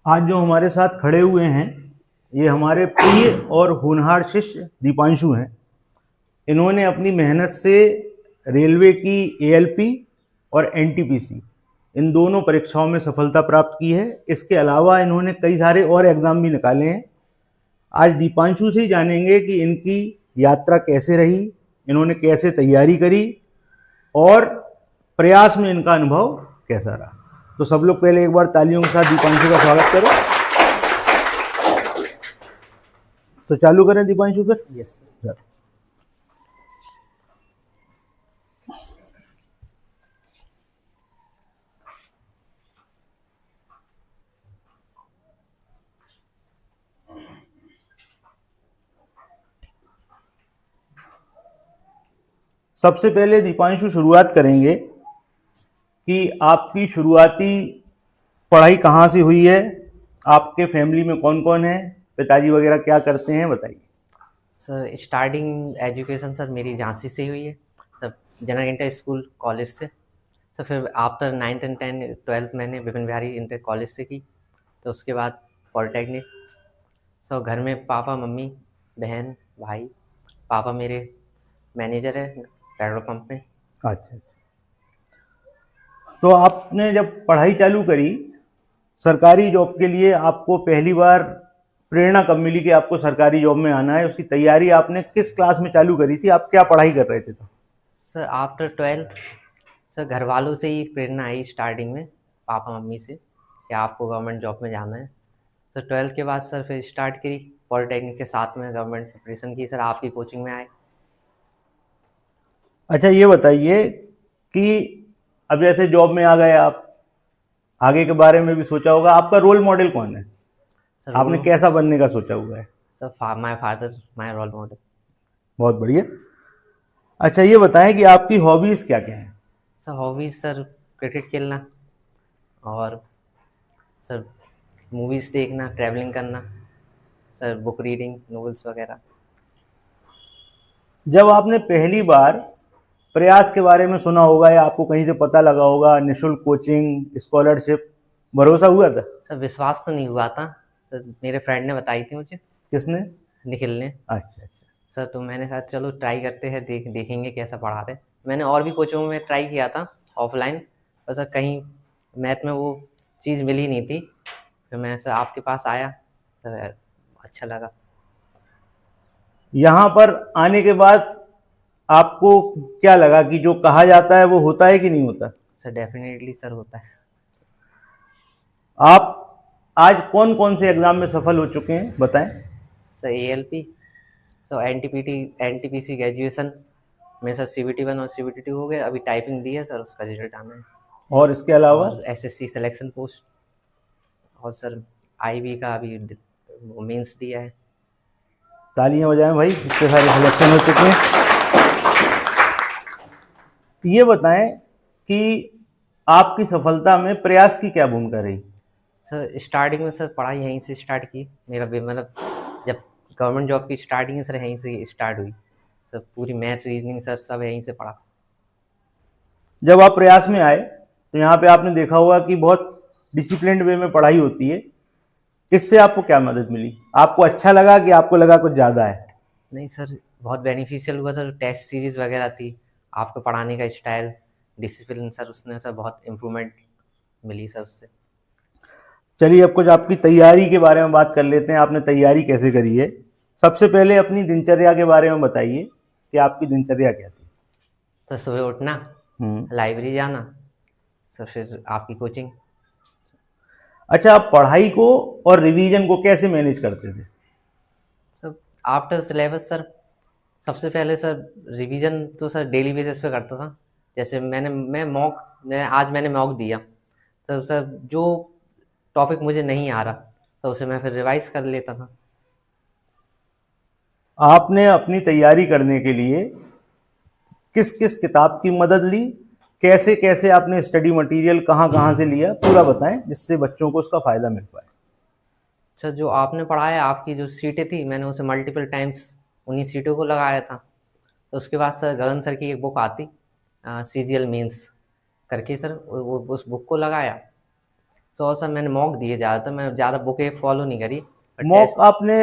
आज जो हमारे साथ खड़े हुए हैं ये हमारे प्रिय और होनहार शिष्य दीपांशु हैं। इन्होंने अपनी मेहनत से रेलवे की एएलपी और एनटीपीसी इन दोनों परीक्षाओं में सफलता प्राप्त की है। इसके अलावा इन्होंने कई सारे और एग्ज़ाम भी निकाले हैं। आज दीपांशु से ही जानेंगे कि इनकी यात्रा कैसे रही, इन्होंने कैसे तैयारी करी और प्रयास में इनका अनुभव कैसा रहा। तो सब लोग पहले एक बार तालियों के साथ दीपांशु का स्वागत करें। तो चालू करें दीपांशु फिर। यस। सबसे पहले दीपांशु शुरुआत करेंगे कि आपकी शुरुआती पढ़ाई कहाँ से हुई है, आपके फैमिली में कौन कौन है, पिताजी वगैरह क्या करते हैं, बताइए। सर स्टार्टिंग एजुकेशन सर मेरी झांसी से हुई है, sir general inter school college से। सर फिर आफ्टर 9th एंड 12th मैंने विपिन बिहारी इंटर कॉलेज से की। तो उसके बाद पॉलिटेक्निक। सर घर में पापा मम्मी बहन भाई। पापा मेरे मैनेजर है पेट्रोल पंप में। अच्छा, तो आपने जब पढ़ाई चालू करी सरकारी जॉब के लिए, आपको पहली बार प्रेरणा कब मिली कि आपको सरकारी जॉब में आना है? उसकी तैयारी आपने किस क्लास में चालू करी थी? आप क्या पढ़ाई कर रहे थे तो? सर आफ्टर 12th सर घर वालों से ही प्रेरणा आई स्टार्टिंग में, पापा मम्मी से, कि आपको गवर्नमेंट जॉब में जाना है। तो 12th के बाद सर फिर स्टार्ट करी पॉलिटेक्निक के साथ में गवर्नमेंट प्रिपरेशन की। सर आपकी कोचिंग में आए। अच्छा, ये बताइए कि अब जैसे जॉब में आ गए आप, आगे के बारे में भी सोचा होगा। आपका रोल मॉडल कौन है? सर आपने कैसा बनने का सोचा हुआ है? Sir my father my role model. बहुत बढ़िया। अच्छा, ये बताएं कि आपकी हॉबीज़ क्या क्या हैं? सर हॉबीज सर क्रिकेट खेलना और सर मूवीज़ देखना, ट्रैवलिंग करना, सर बुक रीडिंग, नॉवेल्स वगैरह। जब आपने पहली बार प्रयास के बारे में सुना होगा या आपको कहीं से पता लगा होगा, निःशुल्क कोचिंग, स्कॉलरशिप, भरोसा हुआ था? सर विश्वास तो नहीं हुआ था। सर मेरे फ्रेंड ने बताई थी मुझे, किसने? निखिल ने। अच्छा अच्छा। सर तो मैंने कहा चलो ट्राई करते हैं, देखेंगे कैसा पढ़ा रहे। मैंने और भी कोचिंगों में ट्राई किया था ऑफलाइन, पर सर कहीं मैथ में वो चीज़ मिली नहीं थी। फिर मैं सर आपके पास आया तो अच्छा लगा। यहाँ पर आने के बाद आपको क्या लगा कि जो कहा जाता है वो होता है कि नहीं होता? सर डेफिनेटली सर होता है। आप आज कौन कौन से एग्जाम में सफल हो चुके हैं, बताएं। Sir ALP, sir NTPC graduation में सर CBT 1 और CBT 2 हो गए। अभी टाइपिंग दी है सर, उसका रिजल्ट आना है। और इसके अलावा? और SSC सिलेक्शन पोस्ट, और सर IB का अभी मेंस दिया है। तालियां बजाएं भाई, इतने सारे सिलेक्शन हो चुके हैं। ये बताएं कि आपकी सफलता में प्रयास की क्या भूमिका रही? सर स्टार्टिंग में सर पढ़ाई यहीं से स्टार्ट की। मेरा भी मतलब जब गवर्नमेंट जॉब की स्टार्टिंग सर यहीं से स्टार्ट हुई। सर पूरी मैथ रीजनिंग सर सब यहीं से पढ़ा। जब आप प्रयास में आए तो यहाँ पे आपने देखा होगा कि बहुत डिसिप्लिन्ड वे में पढ़ाई होती है। इससे आपको क्या मदद मिली? आपको अच्छा लगा कि आपको लगा कुछ ज़्यादा है? नहीं सर बहुत बेनिफिशियल हुआ सर। टेस्ट सीरीज वगैरह थी, आपको पढ़ाने का स्टाइल, डिसिप्लिन सर, उसने सर बहुत इम्प्रूवमेंट मिली सर उससे। चलिए, अब कुछ आपकी तैयारी के बारे में बात कर लेते हैं। आपने तैयारी कैसे करी है? सबसे पहले अपनी दिनचर्या के बारे में बताइए कि आपकी दिनचर्या क्या थी? तो सुबह उठना, लाइब्रेरी जाना, सर फिर आपकी कोचिंग। अच्छा, आप पढ़ाई को और रिवीजन को कैसे मैनेज करते थे? सर आफ्टर सिलेबस सर, सबसे पहले सर रिवीजन तो सर डेली बेसिस पे करता था। जैसे आज मैंने मॉक दिया, तो सर जो टॉपिक मुझे नहीं आ रहा तो उसे मैं फिर रिवाइज कर लेता था। आपने अपनी तैयारी करने के लिए किस किस किताब की मदद ली? कैसे कैसे आपने स्टडी मटेरियल कहाँ कहाँ से लिया, पूरा बताएं जिससे बच्चों को उसका फ़ायदा मिल पाए। सर जो आपने पढ़ाया, आपकी जो सीटें थी, मैंने उसे मल्टीपल टाइम्स उन्हीं सीटों को लगाया था। तो उसके बाद सर गगन सर की एक बुक आती CGL मीन्स करके, सर वो उस बुक को लगाया। तो सर मैंने मॉक दिए ज़्यादातर, मैंने ज़्यादा बुकें फॉलो नहीं करी। पर मॉक आपने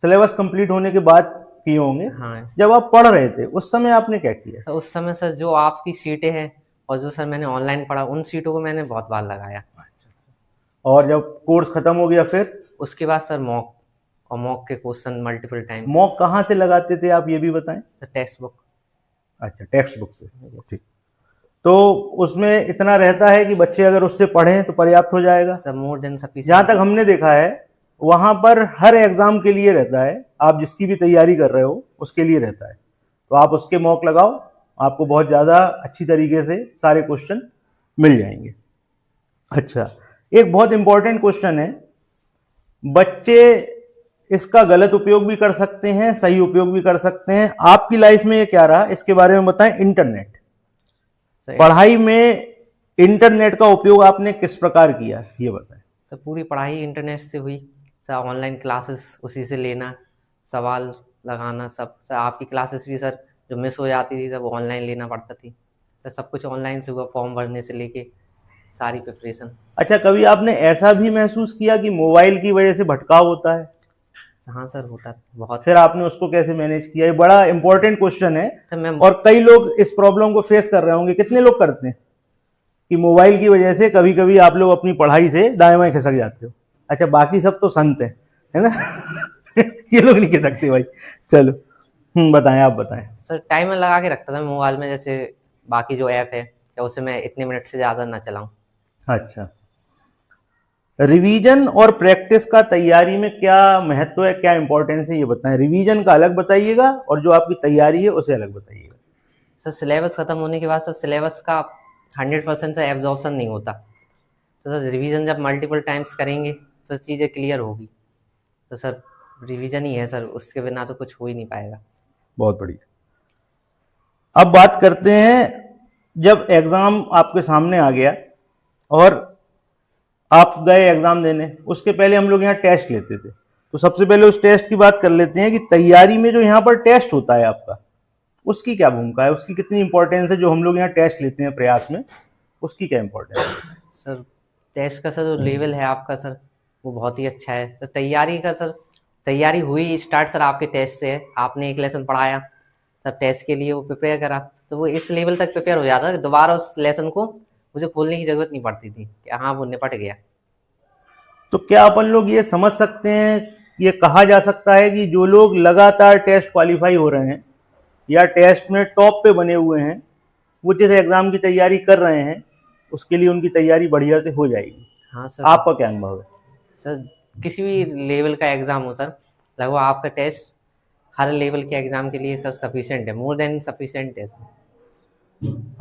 सिलेबस कंप्लीट होने के बाद किए होंगे। हाँ, जब आप पढ़ रहे थे उस समय आपने क्या किया? तो उस समय सर जो आपकी सीटें हैं और जो सर मैंने ऑनलाइन पढ़ा, उन सीटों को मैंने बहुत बार लगाया। और जब कोर्स खत्म हो गया फिर उसके बाद सर मॉक, और मॉक के क्वेश्चन मल्टीपल टाइम्स। मॉक कहाँ से लगाते थे आप ये भी बताएं? Sir text book. अच्छा, टेक्स्ट बुक से। ठीक। तो उसमें इतना रहता है कि बच्चे अगर उससे पढ़ें तो पर्याप्त हो जाएगा। Sir more than sufficient. जहाँ तक हमने देखा है वहाँ पर हर एग्जाम के लिए रहता है, आप जिसकी भी तैयारी कर रहे हो उसके लिए रहता है। तो आप उसके मॉक लगाओ, आपको बहुत ज़्यादा अच्छी तरीके से सारे क्वेश्चन मिल जाएंगे। अच्छा, एक बहुत इंपॉर्टेंट क्वेश्चन है, बच्चे इसका गलत उपयोग भी कर सकते हैं, सही उपयोग भी कर सकते हैं। आपकी लाइफ में ये क्या रहा, इसके बारे में बताएं। इंटरनेट, पढ़ाई में इंटरनेट का उपयोग आपने किस प्रकार किया, ये बताएं। सर पूरी पढ़ाई इंटरनेट से हुई सर, ऑनलाइन क्लासेस उसी से लेना, सवाल लगाना सब। सर आपकी क्लासेस भी सर जो मिस हो जाती थी, सब ऑनलाइन लेना पड़ता थी। सर सब कुछ ऑनलाइन से हुआ, फॉर्म भरने से लेके सारी प्रिपरेशन। अच्छा, कभी आपने ऐसा भी महसूस किया कि मोबाइल की वजह से भटकाव होता है? हाँ सर होता बहुत। फिर आपने उसको कैसे मैनेज किया? ये बड़ा इंपॉर्टेंट क्वेश्चन है सर मैं और कई लोग इस प्रॉब्लम को फेस कर रहे होंगे। कितने लोग करते हैं कि मोबाइल की वजह से कभी कभी आप लोग अपनी पढ़ाई से दाएं बाएं खिसक जाते हो? अच्छा, बाकी सब तो संत है ना ये लोग नहीं खिसकते भाई। चलो बताएं, आप बताएं। सर टाइमर लगा के रखता था मोबाइल में, जैसे बाकी जो ऐप है या उसे मैं इतने मिनट से ज़्यादा ना चलाऊं। अच्छा, रिवीजन और प्रैक्टिस का तैयारी में क्या महत्व है, क्या इंपॉर्टेंस है, ये बताएं। रिवीजन का अलग बताइएगा और जो आपकी तैयारी है उसे अलग बताइएगा। सर सिलेबस ख़त्म होने के बाद सर सिलेबस का 100% से एब्जॉर्प्शन नहीं होता। तो सर रिवीजन जब मल्टीपल टाइम्स करेंगे तो चीज़ें क्लियर होगी। तो सर रिवीजन ही है सर, उसके बिना तो कुछ हो ही नहीं पाएगा। बहुत बढ़िया। अब बात करते हैं, जब एग्ज़ाम आपके सामने आ गया और आप गए एग्ज़ाम देने, उसके पहले हम लोग यहाँ टेस्ट लेते थे। तो सबसे पहले उस टेस्ट की बात कर लेते हैं कि तैयारी में जो यहाँ पर टेस्ट होता है आपका, उसकी क्या भूमिका है, उसकी कितनी इंपॉर्टेंस है? जो हम लोग यहाँ टेस्ट लेते हैं प्रयास में, उसकी क्या इंपॉर्टेंस है? सर टेस्ट का सर जो लेवल है आपका सर, वो बहुत ही अच्छा है सर। तैयारी का सर, तैयारी हुई स्टार्ट सर आपके टेस्ट से है। आपने एक लेसन पढ़ाया, तब टेस्ट के लिए वो प्रिपेयर करा, तो वो इस लेवल तक प्रिपेयर हो जाता है, दोबारा उस लेसन को मुझे खोलने की ज़रूरत नहीं पड़ती थी कि हाँ वो निपट गया। तो क्या अपन लोग ये समझ सकते हैं, ये कहा जा सकता है कि जो लोग लगातार टेस्ट क्वालिफाई हो रहे हैं या टेस्ट में टॉप पे बने हुए हैं, वो जिस एग्ज़ाम की तैयारी कर रहे हैं उसके लिए उनकी तैयारी बढ़िया से हो जाएगी? हाँ सर। आपका क्या अनुभव है? सर किसी भी लेवल का एग्ज़ाम हो सर, लगभग आपका टेस्ट हर लेवल के एग्ज़ाम के लिए सर सफिशिएंट है, मोर देन सफिशिएंट है सर।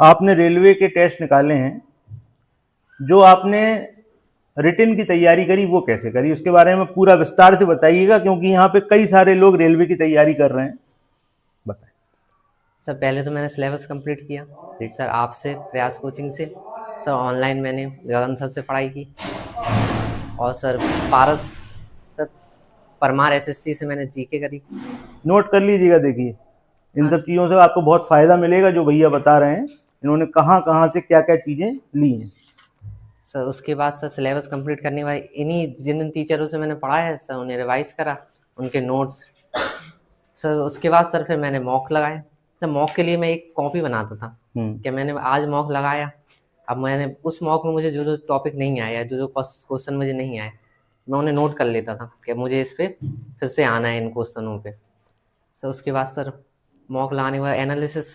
आपने रेलवे के टेस्ट निकाले हैं, जो आपने रिटन की तैयारी करी वो कैसे करी, उसके बारे में पूरा विस्तार से बताइएगा, क्योंकि यहाँ पे कई सारे लोग रेलवे की तैयारी कर रहे हैं। बताएं। सर पहले तो मैंने सिलेबस कंप्लीट किया ठीक। सर आपसे, प्रयास कोचिंग से। सर ऑनलाइन मैंने गगन सर से पढ़ाई की, और सर पारस सर परमार एसएससी से मैंने जीके करी। नोट कर लीजिएगा, देखिए इन सब चीज़ों से आपको बहुत फ़ायदा मिलेगा। जो भैया बता रहे हैं इन्होंने कहाँ कहाँ से क्या क्या चीज़ें ली हैं। सर उसके बाद सर सिलेबस कंप्लीट करने के बाद इन्हीं जिन टीचरों से मैंने पढ़ा है सर, उन्हें रिवाइज करा, उनके नोट्स। सर उसके बाद सर फिर मैंने मॉक लगाए। सर मॉक के लिए मैं एक कॉपी बनाता था कि मैंने आज मॉक लगाया, अब मैंने उस मॉक में मुझे जो जो टॉपिक नहीं आया, जो जो क्वेश्चन मुझे नहीं आए, मैं उन्हें नोट कर लेता था कि मुझे इस पर फिर से आना है इन क्वेश्चनों पे। सर उसके बाद सर मॉक लगाने के बाद एनालिसिस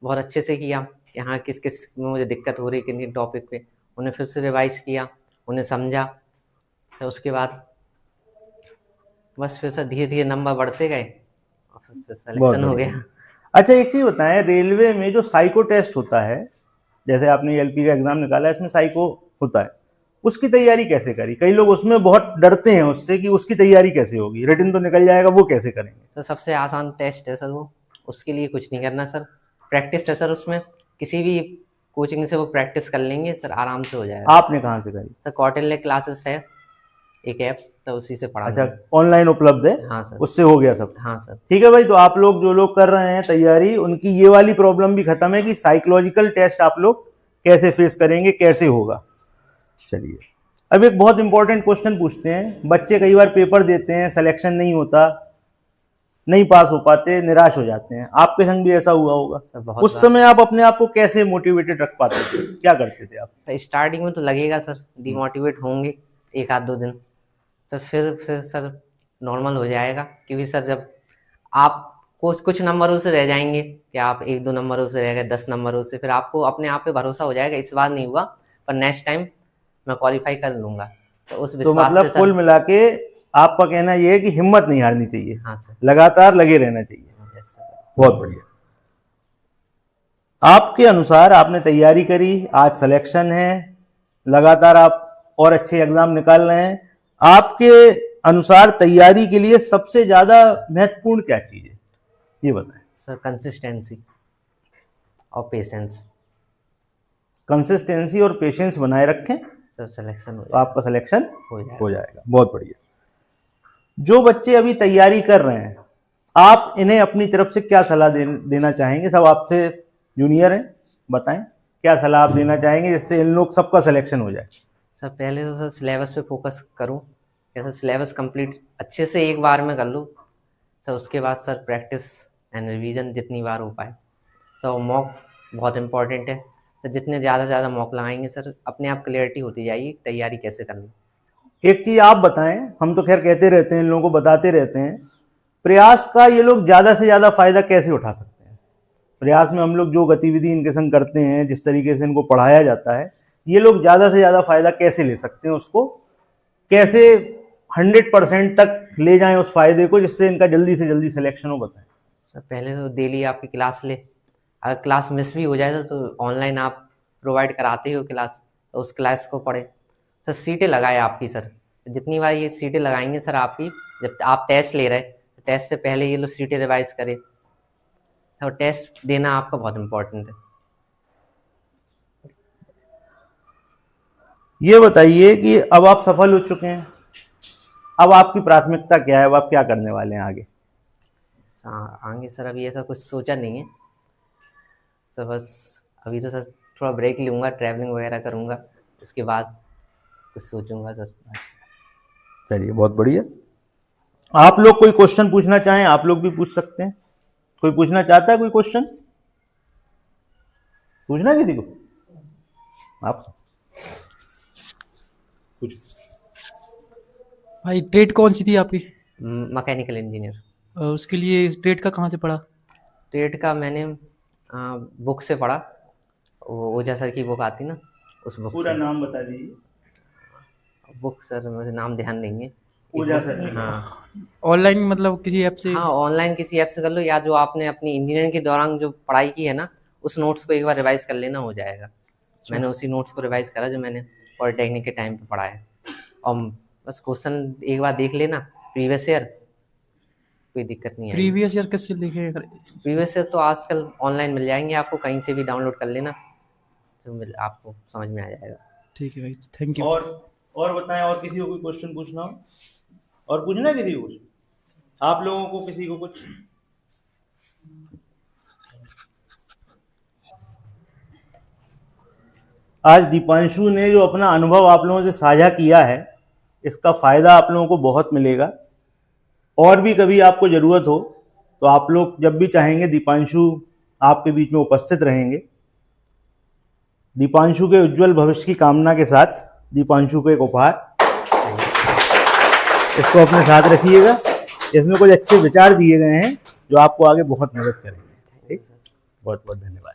बहुत अच्छे से किया, यहाँ किस किस में मुझे दिक्कत हो रही है, किन किन टॉपिक पे, उन्हें फिर से रिवाइज किया, उन्हें समझा। तो उसके बाद बस फिर सर धीरे धीरे नंबर बढ़ते गए और फिर से सिलेक्शन हो गया। अच्छा, एक चीज़ बताएं, रेलवे में जो साइको टेस्ट होता है, जैसे आपने एलपी का एग्ज़ाम निकाला है, इसमें साइको होता है, उसकी तैयारी कैसे करी? कई लोग उसमें बहुत डरते हैं उससे कि उसकी तैयारी कैसे होगी, रिटन तो निकल जाएगा, वो कैसे करेंगे? सर सबसे आसान टेस्ट है सर वो, उसके लिए कुछ नहीं करना सर, प्रैक्टिस है सर। उसमें किसी भी कोचिंग से वो प्रैक्टिस कर लेंगे सर, आराम से हो जाएगा। आपने कहाँ से करी? सर कौटिल्य क्लासेस है एक ऐप, तो उसी से पढ़ा। अच्छा, ऑनलाइन उपलब्ध है? हाँ सर। उससे हो गया सब? हाँ सर। ठीक है भाई, तो आप लोग जो लोग कर रहे हैं तैयारी, उनकी ये वाली प्रॉब्लम भी खत्म है कि साइकोलॉजिकल टेस्ट आप लोग कैसे फेस करेंगे, कैसे होगा। चलिए, अब एक बहुत इंपॉर्टेंट क्वेश्चन पूछते हैं। बच्चे कई बार पेपर देते हैं, सिलेक्शन नहीं होता, नहीं पास हो पाते, निराश हो जाते हैं। आपके संग भी ऐसा हुआ होगा। सर बहुत उस समय आप अपने आप को कैसे मोटिवेटेड रख पाते थे, क्या करते थे आप? बार स्टार्टिंग में तो लगेगा सर, डिमोटिवेट होंगे एक आध दो दिन, सर फिर सर नॉर्मल हो जाएगा। क्योंकि सर जब आप कुछ नंबरों से रह जाएंगे, कि आप एक दो नंबरों से रह गए, 10 नंबरों से, फिर आपको अपने आप पे भरोसा हो जाएगा, इस बार नहीं हुआ पर नेक्स्ट टाइम मैं क्वालिफाई कर लूंगा। तो उस तो विश्वास मतलब से सर, कुल मिला के आपका कहना यह है कि हिम्मत नहीं हारनी चाहिए, हाँ सर, लगातार लगे रहना चाहिए। Yes sir. बहुत बढ़िया। आपके अनुसार आपने तैयारी करी, आज सिलेक्शन है, लगातार आप और अच्छे एग्जाम निकाल रहे हैं। आपके अनुसार तैयारी के लिए सबसे ज्यादा महत्वपूर्ण क्या चीज है, ये बताएं। सर कंसिस्टेंसी और पेशेंस। कंसिस्टेंसी और पेशेंस बनाए रखें सर सिलेक्शन हो तो जाएगा, आपका सिलेक्शन हो जाएगा। हो जाएगा। बहुत बढ़िया। जो बच्चे अभी तैयारी कर रहे हैं, आप इन्हें अपनी तरफ से क्या सलाह देना चाहेंगे? सब आपसे जूनियर हैं, बताएं क्या सलाह आप देना चाहेंगे जिससे इन लोग सबका सिलेक्शन हो जाए? सर पहले तो सर सिलेबस पे फोकस करूं, जैसे सिलेबस कंप्लीट अच्छे से एक बार में कर लूँ। सर उसके बाद सर प्रैक्टिस एंड रिवीजन जितनी बार हो पाए। सर मॉक बहुत इंपॉर्टेंट है, तो जितने ज़्यादा से ज़्यादा मॉक लगाएंगे सर अपने आप क्लियरिटी होती जाएगी तैयारी कैसे करनी। एक चीज आप बताएं, हम तो खैर कहते रहते हैं, इन लोगों को बताते रहते हैं, प्रयास का ये लोग ज्यादा से ज्यादा फायदा कैसे उठा सकते हैं? प्रयास में हम लोग जो गतिविधि इनके संग करते हैं, जिस तरीके से इनको पढ़ाया जाता है, ये लोग ज्यादा से ज्यादा फायदा कैसे ले सकते हैं? उसको कैसे 100% तक ले जाएं उस फायदे को, जिससे इनका जल्दी से जल्दी सिलेक्शन हो? बताएं। सर पहले तो डेली आपकी क्लास ले, अगर क्लास मिस भी हो जाए तो ऑनलाइन आप प्रोवाइड कराते हो क्लास, तो उस क्लास को पढ़े। सर सीटें लगाए आपकी, सर जितनी बार ये सीटें लगाएंगे सर आपकी, जब आप टेस्ट ले रहे तो टेस्ट से पहले ये लोग सीटें रिवाइज करें, और टेस्ट देना आपका बहुत इम्पोर्टेंट है। ये बताइए कि अब आप सफल हो चुके हैं, अब आपकी प्राथमिकता क्या है? अब आप क्या करने वाले हैं आगे? आगे सर अभी ऐसा कुछ सोचा नहीं है सर, बस अभी तो सर थोड़ा ब्रेक लूँगा, ट्रैवलिंग वगैरह करूँगा, उसके बाद कुछ सोचूंगा सर। चलिए, बहुत बढ़िया। आप लोग कोई क्वेश्चन पूछना चाहें, आप लोग भी पूछ सकते हैं। कोई पूछना चाहता है? कोई क्वेश्चन पूछना है किसी को? आप कुछ भाई ट्रेड कौन सी थी आपकी? Mechanical engineer. उसके लिए ट्रेड का कहाँ से पढ़ा? ट्रेड का मैंने बुक से पढ़ा, वो ओझा सर की बुक आती ना, उस बुक पूरा से। नाम बता दीजिए। बुक सर मुझे नाम ध्यान नहीं है। ओझा सर की। हाँ ऑनलाइन मतलब किसी ऐप से? हाँ, ऑनलाइन किसी ऐप से कर लो, या जो आपने अपनी इंजीनियरिंग के दौरान जो पढ़ाई की है ना, उस नोट्स को एक बार रिवाइज कर लेना, हो जाएगा। मैंने उसी नोट्स को रिवाइज करा जो मैंने पॉलिटेक्निक के टाइम पे पढ़ा है, और बस क्वेश्चन एक बार देख लेना प्रीवियस ईयर, कोई दिक्कत नहीं है। प्रीवियस ईयर किससे लिखे? प्रीवियस ईयर तो आजकल ऑनलाइन मिल जाएंगे आपको, कहीं से भी डाउनलोड कर लेना, तो आपको समझ में आ जाएगा। ठीक है भाई, थैंक यू। और बताएं, और किसी को कोई क्वेश्चन पूछना हो? और पूछना है किसी को कुछ? आप लोगों को किसी को कुछ? आज दीपांशु ने जो अपना अनुभव आप लोगों से साझा किया है, इसका फायदा आप लोगों को बहुत मिलेगा। और भी कभी आपको जरूरत हो तो आप लोग जब भी चाहेंगे, दीपांशु आपके बीच में उपस्थित रहेंगे। दीपांशु के उज्जवल भविष्य की कामना के साथ दीपांशु को एक उपहार, इसको अपने साथ रखिएगा। इसमें कुछ अच्छे विचार दिए गए हैं जो आपको आगे बहुत मदद करेंगे। ठीक, बहुत बहुत धन्यवाद।